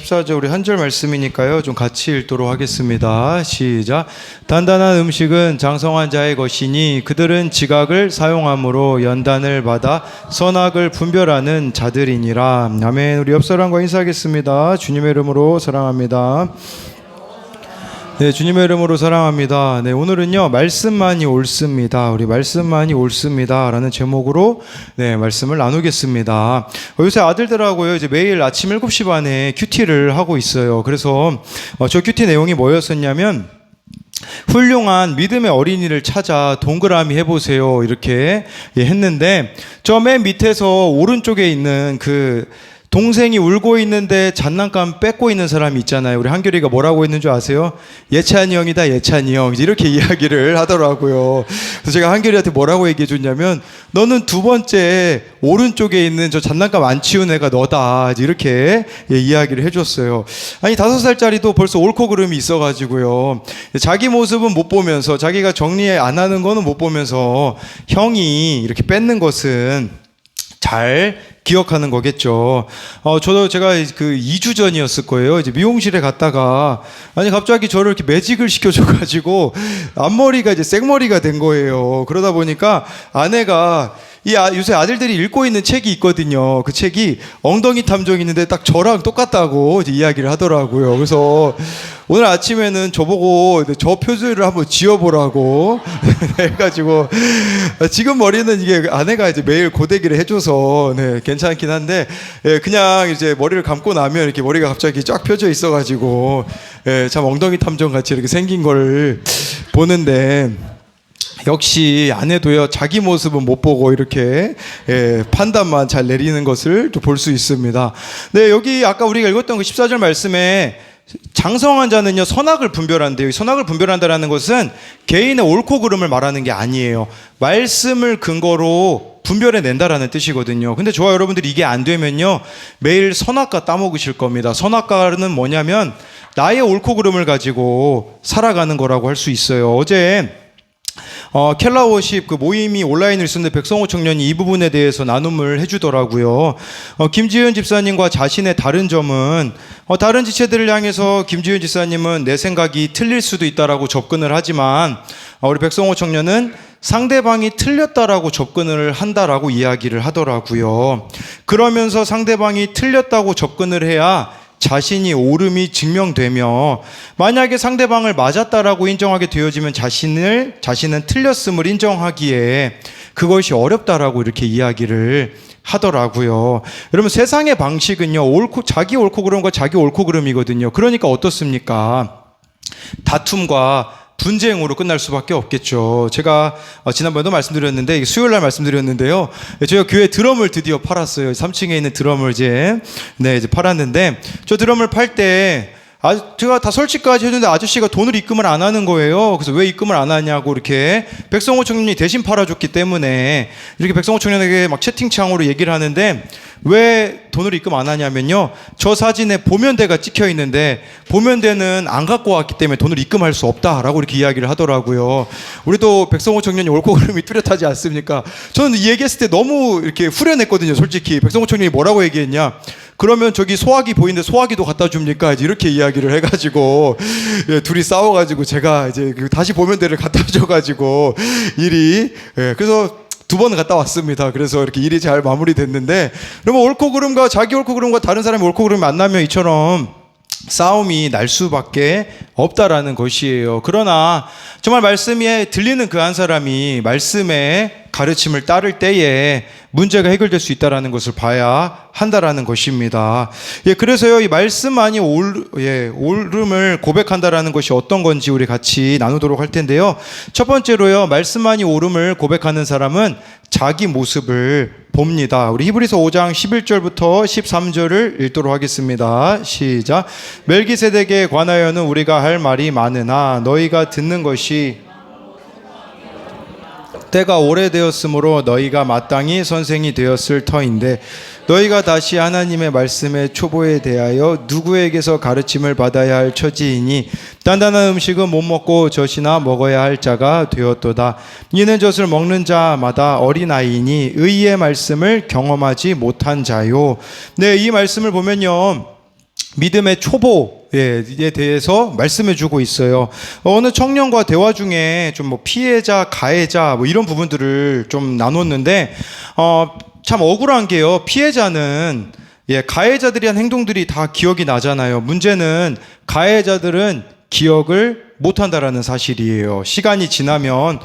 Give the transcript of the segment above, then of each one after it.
14절 우리 한 절 말씀이니까요. 좀 같이 읽도록 하겠습니다. 시작. 단단한 음식은 장성한 자의 것이니 그들은 지각을 사용함으로 연단을 받아 선악을 분별하는 자들이니라. 아멘. 우리 옆 사람과 인사하겠습니다. 주님의 이름으로 사랑합니다. 네, 주님의 이름으로 사랑합니다. 네, 오늘은요, 말씀만이 옳습니다. 우리 말씀만이 옳습니다. 라는 제목으로, 네, 말씀을 나누겠습니다. 요새 아들들하고요, 이제 매일 아침 7시 반에 큐티를 하고 있어요. 그래서, 저 큐티 내용이 뭐였었냐면, 훌륭한 믿음의 어린이를 찾아 동그라미 해보세요. 이렇게 했는데, 저 맨 밑에서 오른쪽에 있는 동생이 울고 있는데 장난감 뺏고 있는 사람이 있잖아요. 우리 한결이가 뭐라고 했는 줄 아세요? 예찬이 형이다, 예찬이 형. 이렇게 이야기를 하더라고요. 그래서 제가 한결이한테 뭐라고 얘기해 줬냐면, 너는 두 번째 오른쪽에 있는 저 장난감 안 치운 애가 너다. 이렇게 이야기를 해줬어요. 아니, 5살짜리도 벌써 옳고 그름이 있어가지고요. 자기 모습은 못 보면서, 자기가 정리 안 하는 거는 못 보면서, 형이 이렇게 뺏는 것은 잘 기억하는 거겠죠. 제가 2주 전이었을 거예요. 이제 미용실에 갔다가, 아니, 갑자기 저를 이렇게 매직을 시켜줘가지고, 앞머리가 이제 생머리가 된 거예요. 그러다 보니까 아내가 요새 아들들이 읽고 있는 책이 있거든요. 그 책이 엉덩이 탐정이 있는데 딱 저랑 똑같다고 이제 이야기를 하더라고요. 그래서 오늘 아침에는 저보고 저 표지를 한번 지어보라고 해가지고, 지금 머리는 이게 아내가 이제 매일 고데기를 해줘서 네, 괜찮긴 한데, 그냥 이제 머리를 감고 나면 이렇게 머리가 갑자기 쫙 펴져 있어가지고, 참 엉덩이 탐정 같이 이렇게 생긴 걸 보는데, 역시 아내도요, 자기 모습은 못 보고 이렇게 판단만 잘 내리는 것을 또 볼 수 있습니다. 네, 여기 아까 우리가 읽었던 그 14절 말씀에 장성한 자는요, 선악을 분별한대요. 선악을 분별한다라는 것은 개인의 옳고 그름을 말하는 게 아니에요. 말씀을 근거로 분별해낸다라는 뜻이거든요. 근데 저와 여러분들이 이게 안 되면요, 매일 선악과 따먹으실 겁니다. 선악과는 뭐냐면 나의 옳고 그름을 가지고 살아가는 거라고 할 수 있어요. 어제 켈라워십 모임이 온라인으로 있었는데 백성호 청년이 이 부분에 대해서 나눔을 해주더라고요. 김지현 집사님과 자신의 다른 점은, 다른 지체들을 향해서 김지현 집사님은 내 생각이 틀릴 수도 있다라고 접근을 하지만, 우리 백성호 청년은 상대방이 틀렸다라고 접근을 한다라고 이야기를 하더라고요. 그러면서 상대방이 틀렸다고 접근을 해야 자신이 옳음이 증명되며, 만약에 상대방을 맞았다라고 인정하게 되어지면 자신은 틀렸음을 인정하기에 그것이 어렵다라고 이렇게 이야기를 하더라고요. 여러분, 세상의 방식은요, 자기 옳고 그름과 자기 옳고 그름이거든요. 그러니까 어떻습니까? 다툼과 분쟁으로 끝날 수밖에 없겠죠. 제가 지난번에도 말씀드렸는데, 수요일날 말씀드렸는데요, 저희가 교회 드럼을 드디어 팔았어요. 3층에 있는 드럼을 이제 팔았는데, 저 드럼을 팔 때 제가 다 설치까지 했는데 아저씨가 돈을 입금을 안 하는 거예요. 그래서 왜 입금을 안 하냐고, 이렇게 백성호 청년이 대신 팔아줬기 때문에 이렇게 백성호 청년에게 막 채팅창으로 얘기를 하는데, 왜 돈을 입금 안 하냐면요, 저 사진에 보면대가 찍혀 있는데 보면대는 안 갖고 왔기 때문에 돈을 입금할 수 없다라고 이렇게 이야기를 하더라고요. 우리도 백성호 청년이 옳고 그름이 뚜렷하지 않습니까? 저는 이 얘기했을 때 너무 이렇게 후련했거든요. 솔직히 백성호 청년이 뭐라고 얘기했냐, 그러면 저기 소화기 보이는데 소화기도 갖다 줍니까? 이렇게 이야기를 해가지고, 둘이 싸워가지고 제가 이제 다시 보면대를 갖다 줘가지고 일이, 그래서 2번 갔다 왔습니다. 그래서 이렇게 일이 잘 마무리됐는데, 그러면 옳고 그름과 자기 옳고 그름과 다른 사람이 옳고 그름이 만나면 이처럼 싸움이 날 수밖에 없다라는 것이에요. 그러나 정말 말씀에 들리는 그 한 사람이 말씀의 가르침을 따를 때에 문제가 해결될 수 있다라는 것을 봐야 한다라는 것입니다. 그래서요, 이 말씀만이 옳음을 고백한다라는 것이 어떤 건지 우리 같이 나누도록 할 텐데요. 첫 번째로요, 말씀만이 옳음을 고백하는 사람은 자기 모습을 봅니다. 우리 히브리서 5장 11절부터 13절을 읽도록 하겠습니다. 시작. 멜기세덱에 관하여는 우리가 할 말이 많으나 너희가 듣는 것이 때가 오래되었으므로 너희가 마땅히 선생이 되었을 터인데, 너희가 다시 하나님의 말씀의 초보에 대하여 누구에게서 가르침을 받아야 할 처지이니 단단한 음식은 못 먹고 젖이나 먹어야 할 자가 되었도다. 이는 젖을 먹는 자마다 어린아이니 의의 말씀을 경험하지 못한 자요. 네, 이 말씀을 보면요, 믿음의 초보에 대해서 말씀해 주고 있어요. 어느 청년과 대화 중에 좀 뭐 피해자, 가해자 뭐 이런 부분들을 좀 나눴는데, 참 억울한 게요. 피해자는 가해자들이 한 행동들이 다 기억이 나잖아요. 문제는 가해자들은 기억을 못한다라는 사실이에요. 시간이 지나면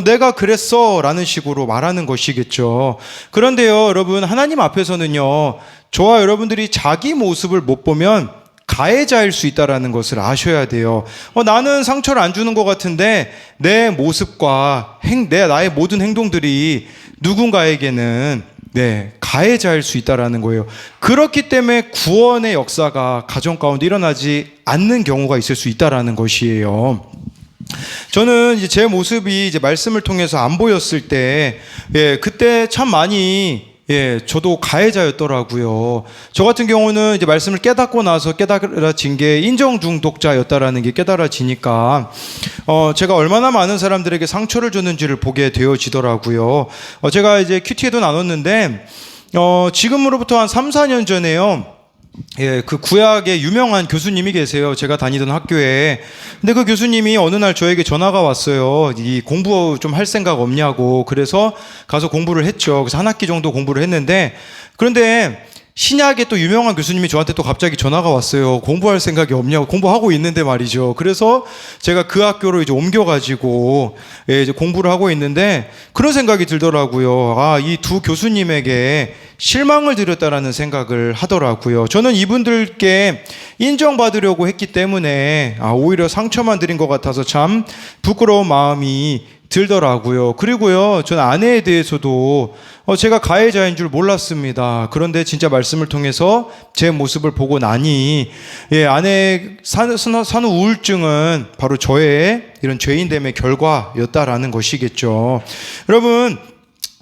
내가 그랬어 라는 식으로 말하는 것이겠죠. 그런데요, 여러분, 하나님 앞에서는요, 저와 여러분들이 자기 모습을 못 보면 가해자일 수 있다라는 것을 아셔야 돼요. 나는 상처를 안 주는 것 같은데 내 모습과 나의 모든 행동들이 누군가에게는 가해자일 수 있다라는 거예요. 그렇기 때문에 구원의 역사가 가정 가운데 일어나지 않는 경우가 있을 수 있다라는 것이에요. 저는 이제 제 모습이 이제 말씀을 통해서 안 보였을 때, 그때 참 많이 저도 가해자였더라고요. 저 같은 경우는 이제 말씀을 깨닫고 나서 깨달아진 게 인정 중독자였다라는 게 깨달아지니까, 제가 얼마나 많은 사람들에게 상처를 줬는지를 보게 되어지더라고요. 제가 이제 큐티에도 나눴는데, 지금으로부터 한 3, 4년 전에요. 그 구약의 유명한 교수님이 계세요. 제가 다니던 학교에. 근데 그 교수님이 어느 날 저에게 전화가 왔어요. 이 공부 좀 할 생각 없냐고. 그래서 가서 공부를 했죠. 그래서 한 학기 정도 공부를 했는데, 그런데 신약의 또 유명한 교수님이 저한테 또 갑자기 전화가 왔어요. 공부할 생각이 없냐고. 공부하고 있는데 말이죠. 그래서 제가 그 학교로 이제 옮겨가지고 이제 공부를 하고 있는데, 그런 생각이 들더라고요. 이 두 교수님에게 실망을 드렸다라는 생각을 하더라고요. 저는 이분들께 인정받으려고 했기 때문에 오히려 상처만 드린 것 같아서 참 부끄러운 마음이 들더라고요. 그리고요, 전 아내에 대해서도 제가 가해자인 줄 몰랐습니다. 그런데 진짜 말씀을 통해서 제 모습을 보고 나니, 아내의 산후 우울증은 바로 저의 이런 죄인됨의 결과였다라는 것이겠죠. 여러분,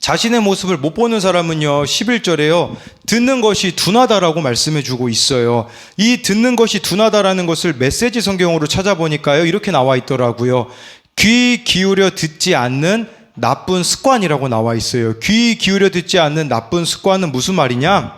자신의 모습을 못 보는 사람은요, 11절에요, 듣는 것이 둔하다라고 말씀해 주고 있어요. 이 듣는 것이 둔하다라는 것을 메시지 성경으로 찾아보니까요, 이렇게 나와 있더라고요. 귀 기울여 듣지 않는 나쁜 습관이라고 나와 있어요. 귀 기울여 듣지 않는 나쁜 습관은 무슨 말이냐?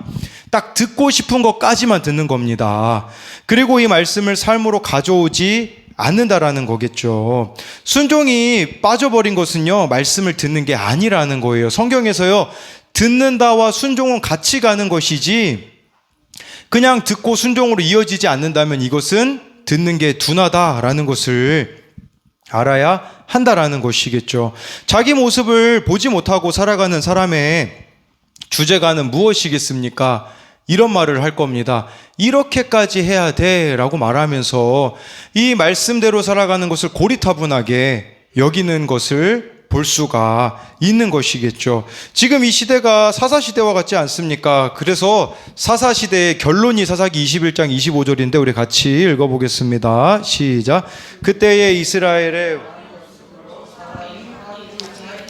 딱 듣고 싶은 것까지만 듣는 겁니다. 그리고 이 말씀을 삶으로 가져오지 않는다라는 거겠죠. 순종이 빠져버린 것은요, 말씀을 듣는 게 아니라는 거예요. 성경에서요, 듣는다와 순종은 같이 가는 것이지, 그냥 듣고 순종으로 이어지지 않는다면 이것은 듣는 게 둔하다라는 것을 알아야 한다라는 것이겠죠. 자기 모습을 보지 못하고 살아가는 사람의 주제가는 무엇이겠습니까? 이런 말을 할 겁니다. 이렇게까지 해야 돼 라고 말하면서 이 말씀대로 살아가는 것을 고리타분하게 여기는 것을 볼 수가 있는 것이겠죠. 지금 이 시대가 사사시대와 같지 않습니까? 그래서 사사시대의 결론이 사사기 21장 25절인데 우리 같이 읽어보겠습니다. 시작. 그때의 이스라엘의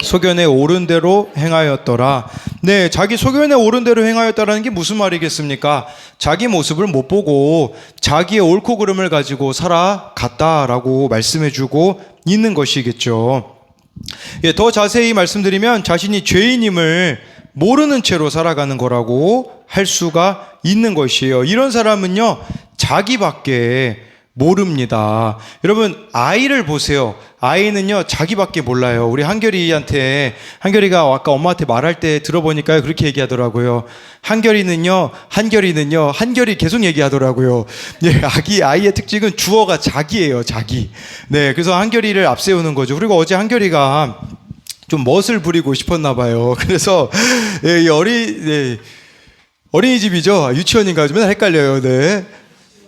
소견에 옳은 대로 행하였더라. 자기 소견에 옳은 대로 행하였다라는 게 무슨 말이겠습니까? 자기 모습을 못 보고 자기의 옳고 그름을 가지고 살아갔다라고 말씀해주고 있는 것이겠죠. 더 자세히 말씀드리면 자신이 죄인임을 모르는 채로 살아가는 거라고 할 수가 있는 것이에요. 이런 사람은요, 자기밖에 모릅니다. 여러분, 아이를 보세요. 아이는요, 자기밖에 몰라요. 우리 한결이가 아까 엄마한테 말할 때 들어보니까요, 그렇게 얘기하더라고요. 한결이 계속 얘기하더라고요. 아이의 특징은 주어가 자기예요, 자기. 그래서 한결이를 앞세우는 거죠. 그리고 어제 한결이가 좀 멋을 부리고 싶었나 봐요. 그래서 어린이집이죠. 유치원인가 좀 맨날 헷갈려요.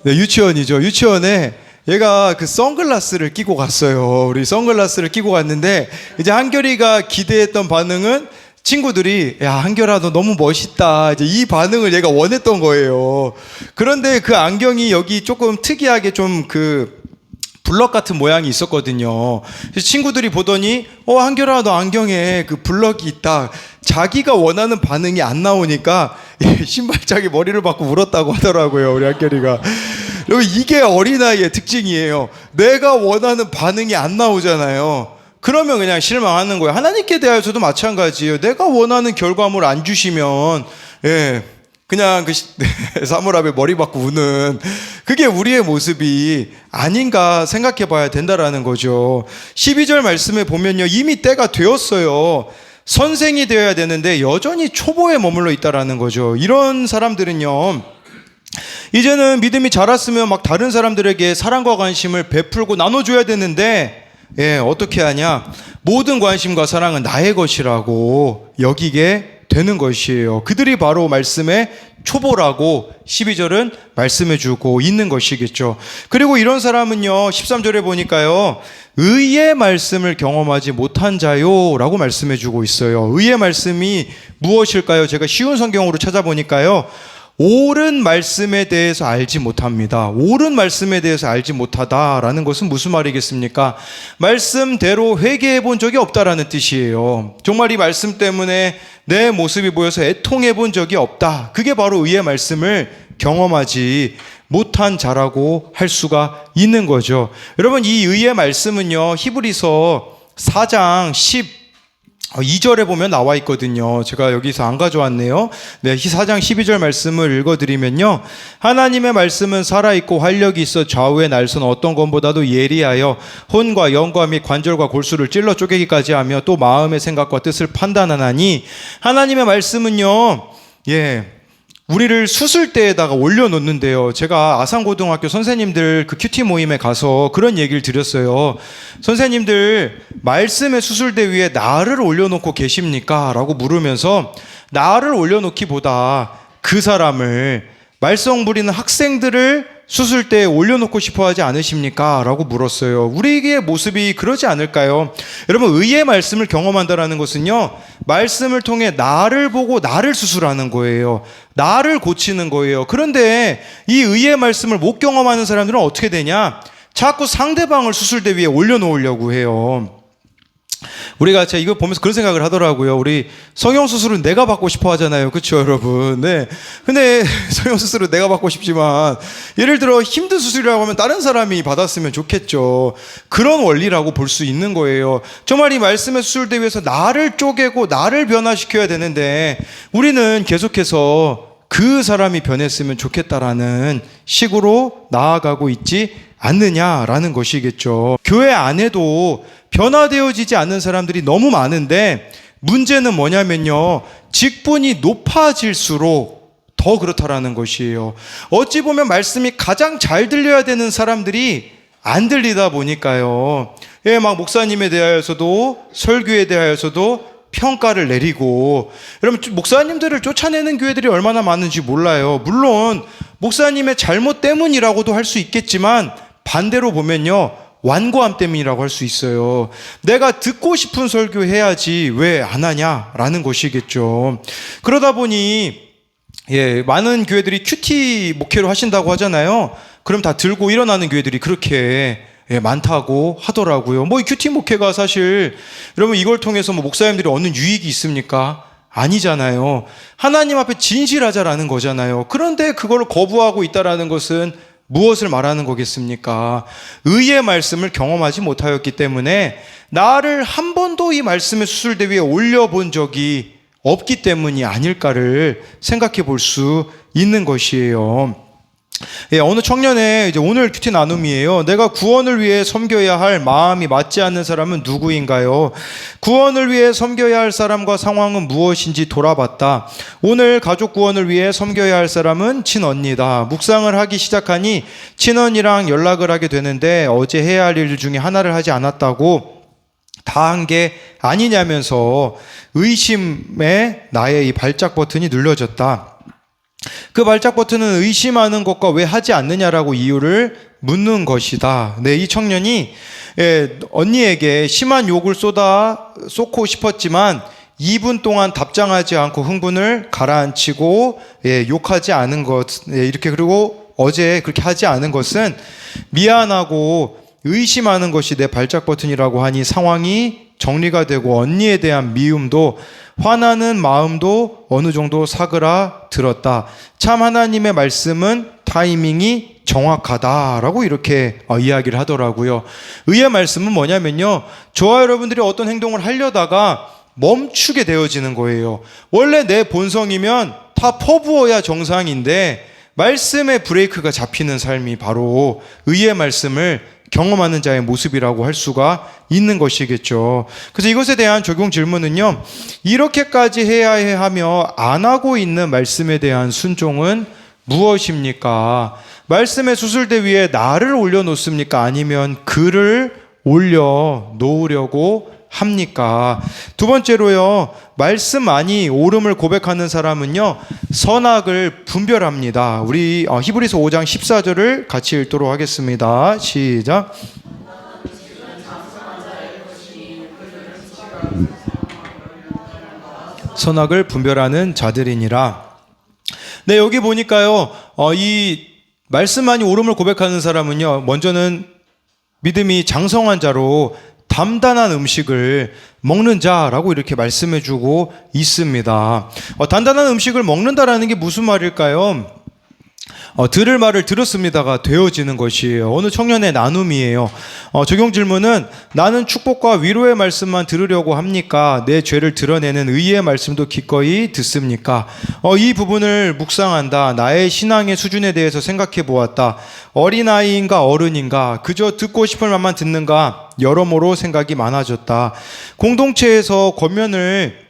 유치원이죠. 유치원에 얘가 그 선글라스를 끼고 갔어요. 우리 선글라스를 끼고 갔는데, 이제 한결이가 기대했던 반응은 친구들이, 야, 한결아, 너 너무 멋있다. 이제 이 반응을 얘가 원했던 거예요. 그런데 그 안경이 여기 조금 특이하게 좀 블럭 같은 모양이 있었거든요. 그래서 친구들이 보더니, 한결아, 너 안경에 그 블럭이 있다. 자기가 원하는 반응이 안 나오니까 신발장에 머리를 박고 울었다고 하더라고요, 우리 한결이가. 여러분, 이게 어린아이의 특징이에요. 내가 원하는 반응이 안 나오잖아요. 그러면 그냥 실망하는 거예요. 하나님께 대하여서도 마찬가지예요. 내가 원하는 결과물 안 주시면 그냥 사물함에 머리 박고 우는 그게 우리의 모습이 아닌가 생각해 봐야 된다라는 거죠. 12절 말씀에 보면요, 이미 때가 되었어요. 선생이 되어야 되는데 여전히 초보에 머물러 있다라는 거죠. 이런 사람들은요, 이제는 믿음이 자랐으면 막 다른 사람들에게 사랑과 관심을 베풀고 나눠줘야 되는데, 어떻게 하냐? 모든 관심과 사랑은 나의 것이라고 여기게 되는 것이에요. 그들이 바로 말씀의 초보라고 12절은 말씀해 주고 있는 것이겠죠. 그리고 이런 사람은요, 13절에 보니까요, 의의 말씀을 경험하지 못한 자요 라고 말씀해 주고 있어요. 의의 말씀이 무엇일까요? 제가 쉬운 성경으로 찾아보니까요, 옳은 말씀에 대해서 알지 못합니다. 옳은 말씀에 대해서 알지 못하다라는 것은 무슨 말이겠습니까? 말씀대로 회개해 본 적이 없다라는 뜻이에요. 정말 이 말씀 때문에 내 모습이 보여서 애통해 본 적이 없다. 그게 바로 의의 말씀을 경험하지 못한 자라고 할 수가 있는 거죠. 여러분, 이 의의 말씀은요, 히브리서 4장 2절에 보면 나와 있거든요. 제가 여기서 안 가져왔네요. 4장 12절 말씀을 읽어드리면요, 하나님의 말씀은 살아있고 활력이 있어 좌우의 날선 어떤 것보다도 예리하여 혼과 영과 및 관절과 골수를 찔러 쪼개기까지 하며 또 마음의 생각과 뜻을 판단하나니, 하나님의 말씀은요, 우리를 수술대에다가 올려놓는데요. 제가 아산고등학교 선생님들 그 큐티 모임에 가서 그런 얘기를 드렸어요. 선생님들, 말씀의 수술대 위에 나를 올려놓고 계십니까? 라고 물으면서, 나를 올려놓기보다 그 사람을, 말썽 부리는 학생들을 수술대에 올려놓고 싶어 하지 않으십니까? 라고 물었어요. 우리의 모습이 그러지 않을까요? 여러분, 의의 말씀을 경험한다는 것은요, 말씀을 통해 나를 보고 나를 수술하는 거예요. 나를 고치는 거예요. 그런데 이 의의 말씀을 못 경험하는 사람들은 어떻게 되냐? 자꾸 상대방을 수술대 위에 올려놓으려고 해요. 우리가 제가 이거 보면서 그런 생각을 하더라고요. 우리 성형수술은 내가 받고 싶어 하잖아요. 그렇죠, 여러분? 네. 근데 성형수술은 내가 받고 싶지만, 예를 들어 힘든 수술이라고 하면 다른 사람이 받았으면 좋겠죠. 그런 원리라고 볼 수 있는 거예요. 정말 이 말씀의 수술대 위에서 나를 쪼개고 나를 변화시켜야 되는데, 우리는 계속해서 그 사람이 변했으면 좋겠다라는 식으로 나아가고 있지 않느냐라는 것이겠죠. 교회 안에도 변화되어지지 않는 사람들이 너무 많은데, 문제는 뭐냐면요, 직분이 높아질수록 더 그렇다라는 것이에요. 어찌 보면 말씀이 가장 잘 들려야 되는 사람들이 안 들리다 보니까요, 막 목사님에 대하여서도 설교에 대하여서도 평가를 내리고, 여러분, 목사님들을 쫓아내는 교회들이 얼마나 많은지 몰라요. 물론 목사님의 잘못 때문이라고도 할 수 있겠지만, 반대로 보면요, 완고함 때문이라고 할 수 있어요. 내가 듣고 싶은 설교 해야지 왜 안 하냐라는 것이겠죠. 그러다 보니 많은 교회들이 큐티 목회로 하신다고 하잖아요. 그럼 다 들고 일어나는 교회들이 그렇게 많다고 하더라고요. 이 큐티 목회가 사실, 여러분, 이걸 통해서 목사님들이 얻는 유익이 있습니까? 아니잖아요. 하나님 앞에 진실하자라는 거잖아요. 그런데 그걸 거부하고 있다라는 것은 무엇을 말하는 거겠습니까? 의의 말씀을 경험하지 못하였기 때문에, 나를 한 번도 이 말씀의 수술대 위에 올려본 적이 없기 때문이 아닐까를 생각해 볼 수 있는 것이에요. 어느 청년의 오늘 큐티 나눔이에요. 내가 구원을 위해 섬겨야 할 마음이 맞지 않는 사람은 누구인가요? 구원을 위해 섬겨야 할 사람과 상황은 무엇인지 돌아봤다. 오늘 가족 구원을 위해 섬겨야 할 사람은 친언니다. 묵상을 하기 시작하니 친언이랑 연락을 하게 되는데, 어제 해야 할 일 중에 하나를 하지 않았다고 다 한 게 아니냐면서 의심에 나의 이 발작 버튼이 눌러졌다. 그 발작 버튼은 의심하는 것과 왜 하지 않느냐라고 이유를 묻는 것이다. 이 청년이 언니에게 심한 욕을 쏟고 싶었지만 2분 동안 답장하지 않고 흥분을 가라앉히고 욕하지 않은 것, 이렇게, 그리고 어제 그렇게 하지 않은 것은 미안하고 의심하는 것이 내 발작 버튼이라고 하니 상황이 정리가 되고, 언니에 대한 미움도 화나는 마음도 어느 정도 사그라들었다. 참 하나님의 말씀은 타이밍이 정확하다라고 이렇게 이야기를 하더라고요. 의의 말씀은 뭐냐면요, 저와 여러분들이 어떤 행동을 하려다가 멈추게 되어지는 거예요. 원래 내 본성이면 다 퍼부어야 정상인데 말씀에 브레이크가 잡히는 삶이 바로 의의 말씀을 경험하는 자의 모습이라고 할 수가 있는 것이겠죠. 그래서 이것에 대한 적용 질문은요, 이렇게까지 해야 해 하며 안 하고 있는 말씀에 대한 순종은 무엇입니까? 말씀의 수술대 위에 나를 올려놓습니까? 아니면 그를 올려놓으려고 합니까? 두 번째로요, 말씀 안이 옳음을 고백하는 사람은요, 선악을 분별합니다. 우리 히브리서 5장 14절을 같이 읽도록 하겠습니다. 시작. 선악을 분별하는 자들이니라. 네, 여기 보니까요, 이 말씀 안이 옳음을 고백하는 사람은요, 먼저는 믿음이 장성한 자로 단단한 음식을 먹는 자라고 이렇게 말씀해주고 있습니다. 단단한 음식을 먹는다라는 게 무슨 말일까요? 들을 말을 들었습니다가 되어지는 것이에요. 어느 청년의 나눔이에요. 적용 질문은 나는 축복과 위로의 말씀만 들으려고 합니까? 내 죄를 드러내는 의의 말씀도 기꺼이 듣습니까? 이 부분을 묵상한다. 나의 신앙의 수준에 대해서 생각해 보았다. 어린아이인가 어른인가? 그저 듣고 싶을 말만 듣는가? 여러모로 생각이 많아졌다. 공동체에서 권면을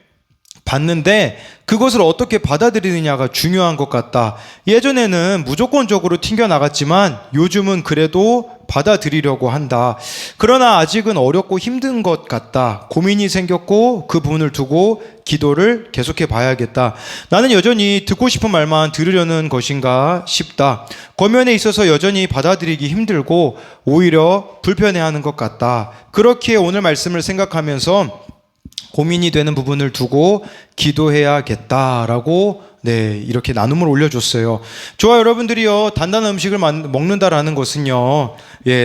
받는데 그것을 어떻게 받아들이느냐가 중요한 것 같다. 예전에는 무조건적으로 튕겨나갔지만 요즘은 그래도 받아들이려고 한다. 그러나 아직은 어렵고 힘든 것 같다. 고민이 생겼고 그 부분을 두고 기도를 계속해 봐야겠다. 나는 여전히 듣고 싶은 말만 들으려는 것인가 싶다. 권면에 있어서 여전히 받아들이기 힘들고 오히려 불편해하는 것 같다. 그렇게 오늘 말씀을 생각하면서 고민이 되는 부분을 두고 기도해야겠다라고 이렇게 나눔을 올려줬어요. 저와 여러분들이요, 단단한 음식을 먹는다라는 것은요,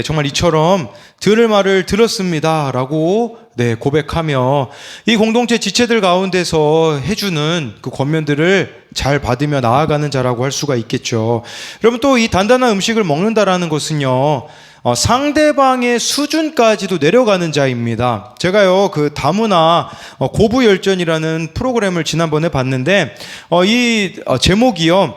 정말 이처럼 들을 말을 들었습니다라고 고백하며 이 공동체 지체들 가운데서 해주는 그 권면들을 잘 받으며 나아가는 자라고 할 수가 있겠죠. 여러분, 또 이 단단한 음식을 먹는다라는 것은요, 상대방의 수준까지도 내려가는 자입니다. 제가요, 그 다문화 고부열전이라는 프로그램을 지난번에 봤는데, 이 제목이요,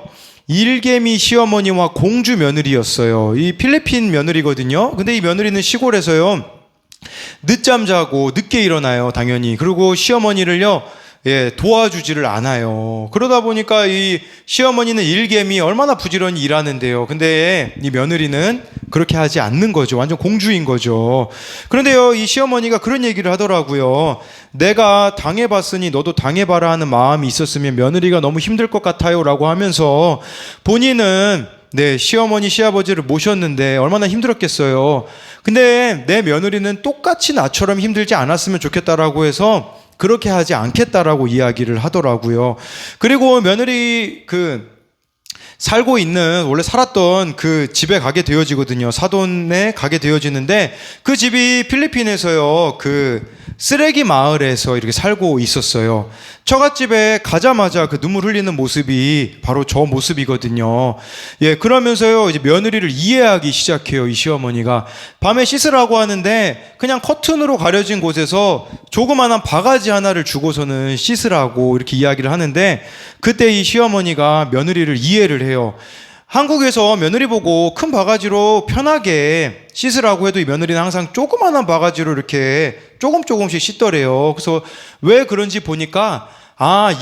일개미 시어머니와 공주 며느리였어요. 이 필리핀 며느리거든요. 근데 이 며느리는 시골에서요, 늦잠 자고 늦게 일어나요, 당연히. 그리고 시어머니를요, 도와주지를 않아요. 그러다 보니까 이 시어머니는 일개미 얼마나 부지런히 일하는데요. 근데 이 며느리는 그렇게 하지 않는 거죠. 완전 공주인 거죠. 그런데요, 이 시어머니가 그런 얘기를 하더라고요. 내가 당해봤으니 너도 당해봐라 하는 마음이 있었으면 며느리가 너무 힘들 것 같아요 라고 하면서 본인은 시어머니 시아버지를 모셨는데 얼마나 힘들었겠어요. 근데 내 며느리는 똑같이 나처럼 힘들지 않았으면 좋겠다라고 해서 그렇게 하지 않겠다라고 이야기를 하더라고요. 그리고 며느리 살고 있는, 원래 살았던 그 집에 가게 되어지거든요. 사돈에 가게 되어지는데 그 집이 필리핀에서요, 쓰레기 마을에서 이렇게 살고 있었어요. 처갓집에 가자마자 그 눈물 흘리는 모습이 바로 저 모습이거든요. 그러면서요, 이제 며느리를 이해하기 시작해요, 이 시어머니가. 밤에 씻으라고 하는데 그냥 커튼으로 가려진 곳에서 조그마한 바가지 하나를 주고서는 씻으라고 이렇게 이야기를 하는데, 그때 이 시어머니가 며느리를 이해를 해요. 한국에서 며느리 보고 큰 바가지로 편하게 씻으라고 해도 이 며느리는 항상 조그마한 바가지로 이렇게 조금씩 씻더래요. 그래서 왜 그런지 보니까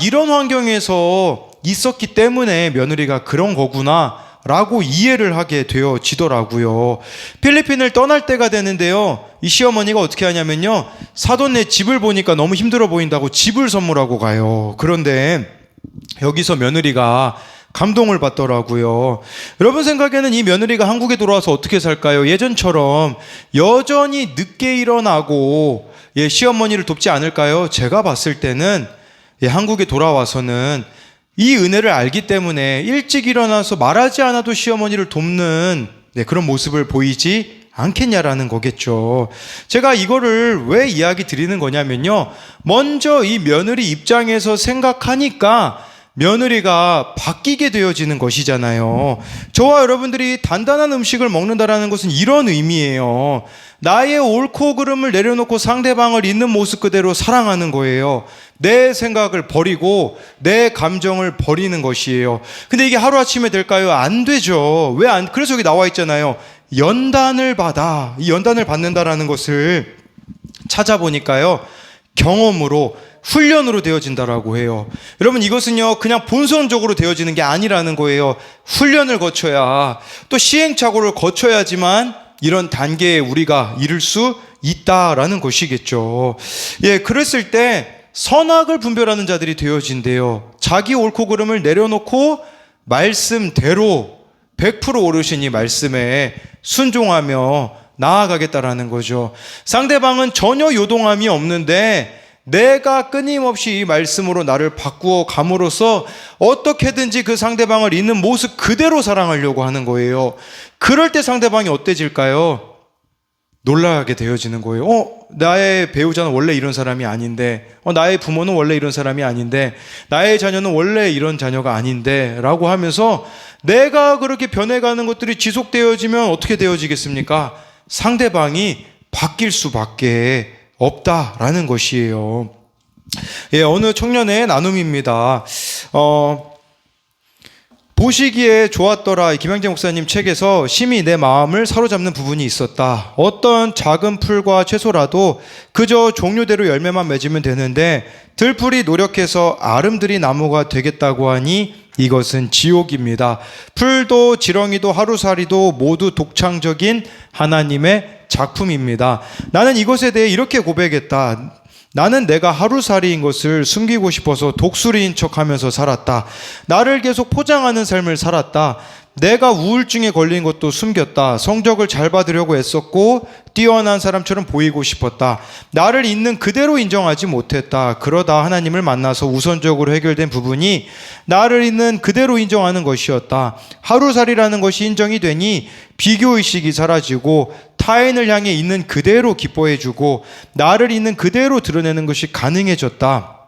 이런 환경에서 있었기 때문에 며느리가 그런 거구나 라고 이해를 하게 되어지더라고요. 필리핀을 떠날 때가 되는데요, 이 시어머니가 어떻게 하냐면요, 사돈네 집을 보니까 너무 힘들어 보인다고 집을 선물하고 가요. 그런데 여기서 며느리가 감동을 받더라고요. 여러분 생각에는 이 며느리가 한국에 돌아와서 어떻게 살까요? 예전처럼 여전히 늦게 일어나고 시어머니를 돕지 않을까요? 제가 봤을 때는 한국에 돌아와서는 이 은혜를 알기 때문에 일찍 일어나서 말하지 않아도 시어머니를 돕는 그런 모습을 보이지 않겠냐라는 거겠죠. 제가 이거를 왜 이야기 드리는 거냐면요, 먼저 이 며느리 입장에서 생각하니까 며느리가 바뀌게 되어지는 것이잖아요. 저와 여러분들이 단단한 음식을 먹는다라는 것은 이런 의미예요. 나의 옳고 그름을 내려놓고 상대방을 있는 모습 그대로 사랑하는 거예요. 내 생각을 버리고 내 감정을 버리는 것이에요. 근데 이게 하루아침에 될까요? 안 되죠. 왜 안? 그래서 여기 나와 있잖아요. 연단을 받아. 이 연단을 받는다라는 것을 찾아보니까요, 경험으로, 훈련으로 되어진다라고 해요. 여러분, 이것은요 그냥 본성적으로 되어지는 게 아니라는 거예요. 훈련을 거쳐야, 또 시행착오를 거쳐야지만 이런 단계에 우리가 이를 수 있다라는 것이겠죠. 예, 그랬을 때 선악을 분별하는 자들이 되어진대요. 자기 옳고 그름을 내려놓고 말씀대로 100% 오르신 이 말씀에 순종하며 나아가겠다라는 거죠. 상대방은 전혀 요동함이 없는데 내가 끊임없이 이 말씀으로 나를 바꾸어 감으로써 어떻게든지 그 상대방을 있는 모습 그대로 사랑하려고 하는 거예요. 그럴 때 상대방이 어때질까요? 놀라게 되어지는 거예요. 나의 배우자는 원래 이런 사람이 아닌데, 나의 부모는 원래 이런 사람이 아닌데, 나의 자녀는 원래 이런 자녀가 아닌데 라고 하면서 내가 그렇게 변해가는 것들이 지속되어지면 어떻게 되어지겠습니까? 상대방이 바뀔 수밖에 없다라는 것이에요. 예, 어느 청년의 나눔입니다. 보시기에 좋았더라, 김양재 목사님 책에서 심히 내 마음을 사로잡는 부분이 있었다. 어떤 작은 풀과 채소라도 그저 종류대로 열매만 맺으면 되는데 들풀이 노력해서 아름드리 나무가 되겠다고 하니 이것은 지옥입니다. 풀도 지렁이도 하루살이도 모두 독창적인 하나님의 작품입니다. 나는 이것에 대해 이렇게 고백했다. 나는 내가 하루살이인 것을 숨기고 싶어서 독수리인 척하면서 살았다. 나를 계속 포장하는 삶을 살았다. 내가 우울증에 걸린 것도 숨겼다. 성적을 잘 받으려고 애썼고 뛰어난 사람처럼 보이고 싶었다. 나를 있는 그대로 인정하지 못했다. 그러다 하나님을 만나서 우선적으로 해결된 부분이 나를 있는 그대로 인정하는 것이었다. 하루살이라는 것이 인정이 되니 비교의식이 사라지고 타인을 향해 있는 그대로 기뻐해주고 나를 있는 그대로 드러내는 것이 가능해졌다.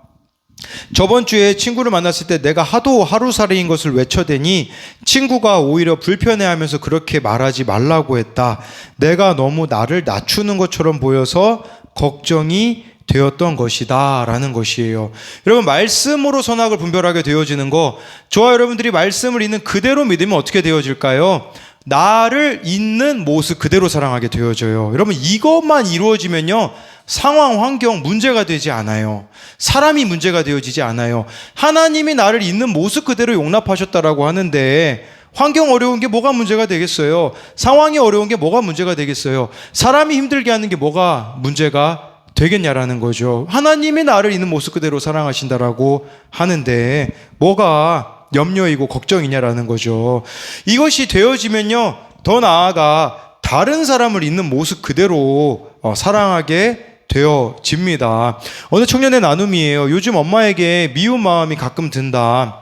저번 주에 친구를 만났을 때 내가 하도 하루살이인 것을 외쳐대니 친구가 오히려 불편해하면서 그렇게 말하지 말라고 했다. 내가 너무 나를 낮추는 것처럼 보여서 걱정이 되었던 것이다 라는 것이에요. 여러분, 말씀으로 선악을 분별하게 되어지는 거, 저와 여러분들이 말씀을 있는 그대로 믿으면 어떻게 되어질까요? 나를 있는 모습 그대로 사랑하게 되어져요. 여러분, 이것만 이루어지면요 상황, 환경 문제가 되지 않아요. 사람이 문제가 되어지지 않아요. 하나님이 나를 있는 모습 그대로 용납하셨다라고 하는데 환경 어려운 게 뭐가 문제가 되겠어요? 상황이 어려운 게 뭐가 문제가 되겠어요? 사람이 힘들게 하는 게 뭐가 문제가 되겠냐라는 거죠. 하나님이 나를 있는 모습 그대로 사랑하신다라고 하는데 뭐가 염려이고 걱정이냐라는 거죠. 이것이 되어지면요 더 나아가 다른 사람을 있는 모습 그대로 사랑하게 되어집니다. 어느 청년의 나눔이에요. 요즘 엄마에게 미운 마음이 가끔 든다.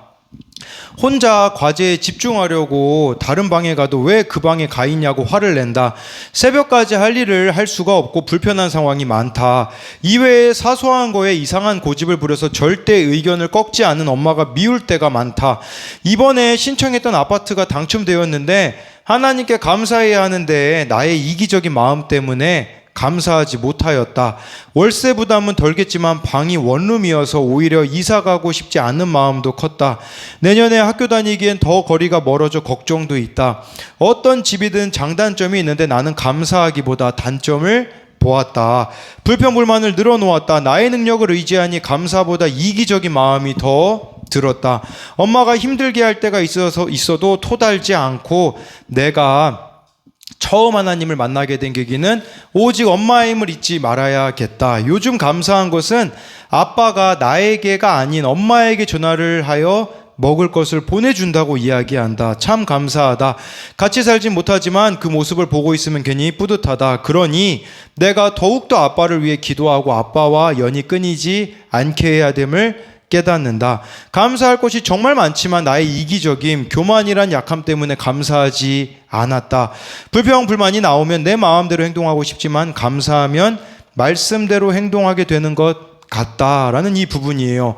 혼자 과제에 집중하려고 다른 방에 가도 왜 그 방에 가 있냐고 화를 낸다. 새벽까지 할 일을 할 수가 없고 불편한 상황이 많다. 이외에 사소한 거에 이상한 고집을 부려서 절대 의견을 꺾지 않는 엄마가 미울 때가 많다. 이번에 신청했던 아파트가 당첨되었는데 하나님께 감사해야 하는데 나의 이기적인 마음 때문에 감사하지 못하였다. 월세 부담은 덜겠지만 방이 원룸이어서 오히려 이사 가고 싶지 않은 마음도 컸다. 내년에 학교 다니기엔 더 거리가 멀어져 걱정도 있다. 어떤 집이든 장단점이 있는데 나는 감사하기보다 단점을 보았다. 불평불만을 늘어놓았다. 나의 능력을 의지하니 감사보다 이기적인 마음이 더 들었다. 엄마가 힘들게 할 때가 있어도 토달지 않고 내가 처음 하나님을 만나게 된 계기는 오직 엄마의 힘을 잊지 말아야겠다. 요즘 감사한 것은 아빠가 나에게가 아닌 엄마에게 전화를 하여 먹을 것을 보내준다고 이야기한다. 참 감사하다. 같이 살진 못하지만 그 모습을 보고 있으면 괜히 뿌듯하다. 그러니 내가 더욱더 아빠를 위해 기도하고 아빠와 연이 끊이지 않게 해야 됨을 깨닫는다. 감사할 것이 정말 많지만 나의 이기적임, 교만이란 약함 때문에 감사하지 않았다. 불평, 불만이 나오면 내 마음대로 행동하고 싶지만 감사하면 말씀대로 행동하게 되는 것 같다라는 이 부분이에요.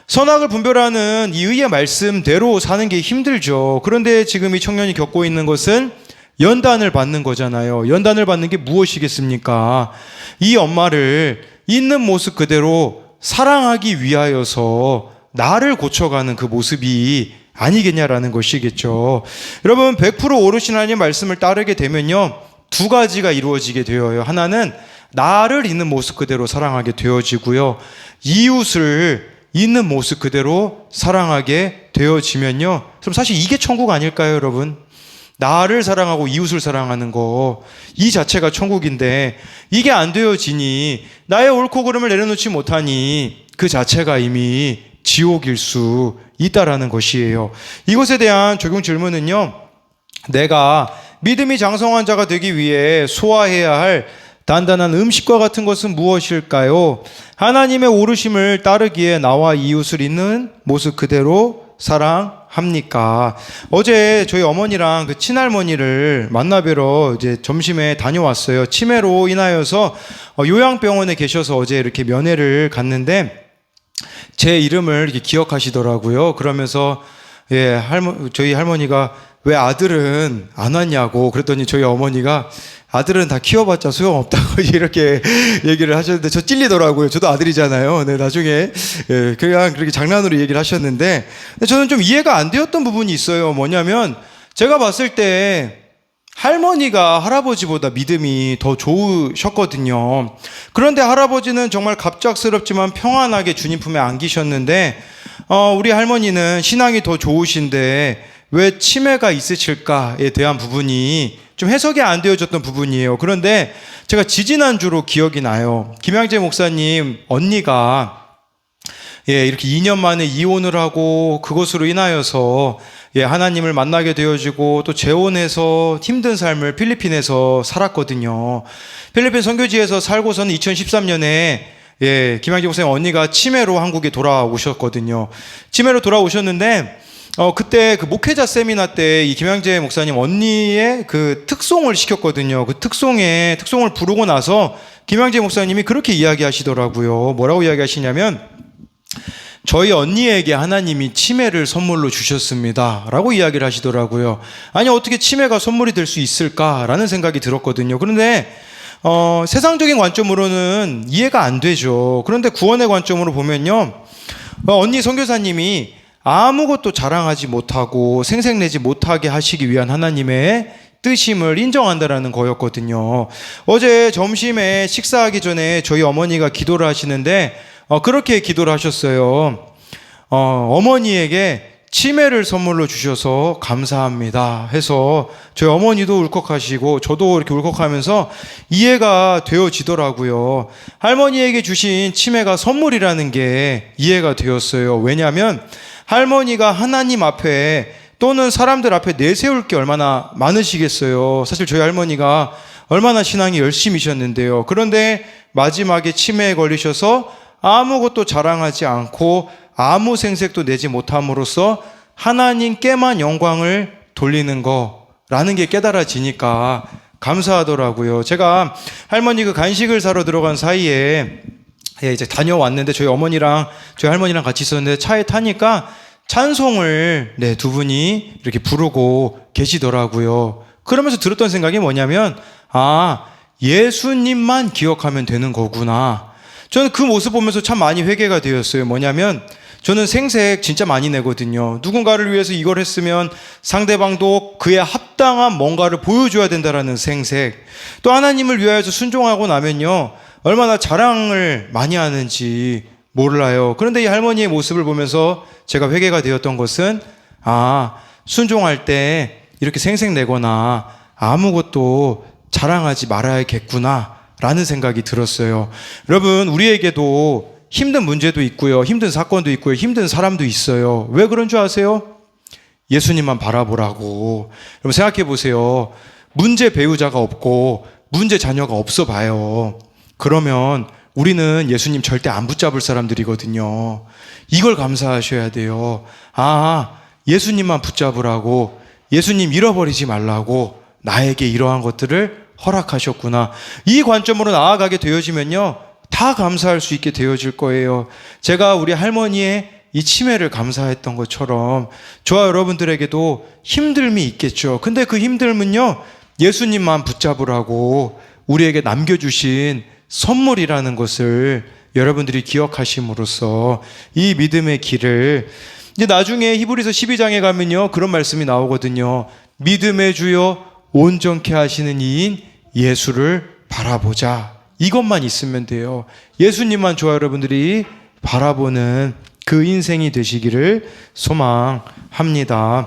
선악을 분별하는 이 의의 말씀대로 사는 게 힘들죠. 그런데 지금 이 청년이 겪고 있는 것은 연단을 받는 거잖아요. 연단을 받는 게 무엇이겠습니까? 이 엄마를 있는 모습 그대로 사랑하기 위하여서 나를 고쳐가는 그 모습이 아니겠냐라는 것이겠죠. 여러분, 100% 오르신 하나님 말씀을 따르게 되면요, 두 가지가 이루어지게 되어요. 하나는 나를 있는 모습 그대로 사랑하게 되어지고요, 이웃을 있는 모습 그대로 사랑하게 되어지면요, 그럼 사실 이게 천국 아닐까요, 여러분? 나를 사랑하고 이웃을 사랑하는 거, 이 자체가 천국인데 이게 안 되어지니, 나의 옳고 그름을 내려놓지 못하니 그 자체가 이미 지옥일 수 있다라는 것이에요. 이것에 대한 적용 질문은요, 내가 믿음이 장성한 자가 되기 위해 소화해야 할 단단한 음식과 같은 것은 무엇일까요? 하나님의 오르심을 따르기에 나와 이웃을 있는 모습 그대로 사랑합니까? 어제 저희 어머니랑 그 친할머니를 만나뵈러 이제 점심에 다녀왔어요. 치매로 인하여서 요양병원에 계셔서 어제 이렇게 면회를 갔는데 제 이름을 이렇게 기억하시더라고요. 그러면서 저희 할머니가 왜 아들은 안 왔냐고 그랬더니 저희 어머니가 아들은 다 키워봤자 소용없다고 이렇게 얘기를 하셨는데 저 찔리더라고요. 저도 아들이잖아요. 네, 나중에 그냥 그렇게 장난으로 얘기를 하셨는데 저는 좀 이해가 안 되었던 부분이 있어요. 뭐냐면 제가 봤을 때 할머니가 할아버지보다 믿음이 더 좋으셨거든요. 그런데 할아버지는 정말 갑작스럽지만 평안하게 주님 품에 안기셨는데 우리 할머니는 신앙이 더 좋으신데 왜 치매가 있으실까에 대한 부분이 좀 해석이 안 되어졌던 부분이에요. 그런데 제가 지지난주로 기억이 나요. 김양재 목사님 언니가 이렇게 2년 만에 이혼을 하고 그것으로 인하여서 하나님을 만나게 되어지고 또 재혼해서 힘든 삶을 필리핀에서 살았거든요. 필리핀 선교지에서 살고서는 2013년에 김양재 목사님 언니가 치매로 한국에 돌아오셨거든요. 치매로 돌아오셨는데 그때 그 목회자 세미나 때 이 김양재 목사님 언니의 그 특송을 시켰거든요. 그 특송을 부르고 나서 김양재 목사님이 그렇게 이야기하시더라고요. 뭐라고 이야기하시냐면 저희 언니에게 하나님이 치매를 선물로 주셨습니다 라고 이야기를 하시더라고요. 아니 어떻게 치매가 선물이 될 수 있을까라는 생각이 들었거든요. 그런데 세상적인 관점으로는 이해가 안 되죠. 그런데 구원의 관점으로 보면요, 언니 선교사님이 아무것도 자랑하지 못하고 생색내지 못하게 하시기 위한 하나님의 뜻임을 인정한다라는 거였거든요. 어제 점심에 식사하기 전에 저희 어머니가 기도를 하시는데 그렇게 기도를 하셨어요. 어머니에게 치매를 선물로 주셔서 감사합니다 해서 저희 어머니도 울컥하시고 저도 이렇게 울컥하면서 이해가 되어지더라고요. 할머니에게 주신 치매가 선물이라는 게 이해가 되었어요. 왜냐하면 할머니가 하나님 앞에 또는 사람들 앞에 내세울 게 얼마나 많으시겠어요. 사실 저희 할머니가 얼마나 신앙이 열심이셨는데요. 그런데 마지막에 치매에 걸리셔서 아무것도 자랑하지 않고 아무 생색도 내지 못함으로써 하나님께만 영광을 돌리는 거라는 게 깨달아지니까 감사하더라고요. 제가 할머니 그 간식을 사러 들어간 사이에 이제 다녀왔는데 저희 어머니랑 저희 할머니랑 같이 있었는데 차에 타니까 찬송을 두 분이 이렇게 부르고 계시더라고요. 그러면서 들었던 생각이 뭐냐면 예수님만 기억하면 되는 거구나. 저는 그 모습 보면서 참 많이 회개가 되었어요. 뭐냐면 저는 생색 진짜 많이 내거든요. 누군가를 위해서 이걸 했으면 상대방도 그에 합당한 뭔가를 보여줘야 된다라는 생색. 또 하나님을 위하여서 순종하고 나면요, 얼마나 자랑을 많이 하는지 몰라요. 그런데 이 할머니의 모습을 보면서 제가 회개가 되었던 것은 순종할 때 이렇게 생색 내거나 아무것도 자랑하지 말아야겠구나 라는 생각이 들었어요. 여러분, 우리에게도 힘든 문제도 있고요, 힘든 사건도 있고요, 힘든 사람도 있어요. 왜 그런 줄 아세요? 예수님만 바라보라고. 여러분 생각해 보세요. 문제 배우자가 없고 문제 자녀가 없어 봐요. 그러면 우리는 예수님 절대 안 붙잡을 사람들이거든요. 이걸 감사하셔야 돼요. 예수님만 붙잡으라고, 예수님 잃어버리지 말라고 나에게 이러한 것들을 허락하셨구나. 이 관점으로 나아가게 되어지면요, 다 감사할 수 있게 되어질 거예요. 제가 우리 할머니의 이 치매를 감사했던 것처럼 저와 여러분들에게도 힘듦이 있겠죠. 근데 그 힘듦은요, 예수님만 붙잡으라고 우리에게 남겨주신 선물이라는 것을 여러분들이 기억하심으로써 이 믿음의 길을, 이제 나중에 히브리서 12장에 가면요, 그런 말씀이 나오거든요. 믿음의 주요 온전케 하시는 이인 예수를 바라보자. 이것만 있으면 돼요. 예수님만 저와 여러분들이 바라보는 그 인생이 되시기를 소망합니다.